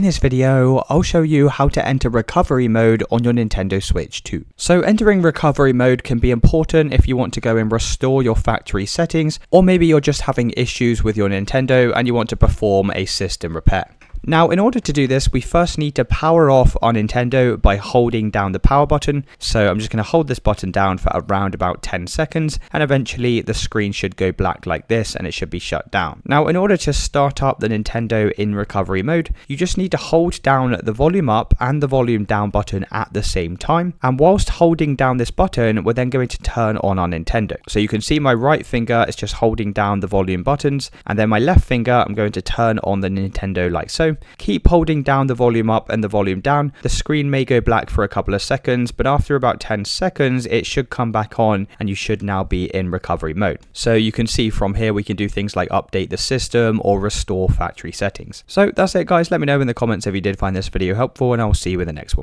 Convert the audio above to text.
this video, I'll show you how to enter recovery mode on your Nintendo Switch 2. So entering recovery mode can be important if you want to go and restore your factory settings, or maybe you're just having issues with your Nintendo and you want to perform a system repair. Now, in order to do this, we first need to power off our Nintendo by holding down the power button. So I'm just going to hold this button down for around about 10 seconds, and eventually the screen should go black like this and it should be shut down. Now, in order to start up the Nintendo in recovery mode, you just need to hold down the volume up and the volume down button at the same time. And whilst holding down this button, we're then going to turn on our Nintendo. So you can see my right finger is just holding down the volume buttons, and then my left finger, I'm going to turn on the Nintendo like so. Keep holding down the volume up and the volume down. The screen may go black for a couple of seconds, but after about 10 seconds, it should come back on and you should now be in recovery mode. So you can see from here, we can do things like update the system or restore factory settings. So that's it, guys. Let me know in the comments if you did find this video helpful, and I'll see you in the next one.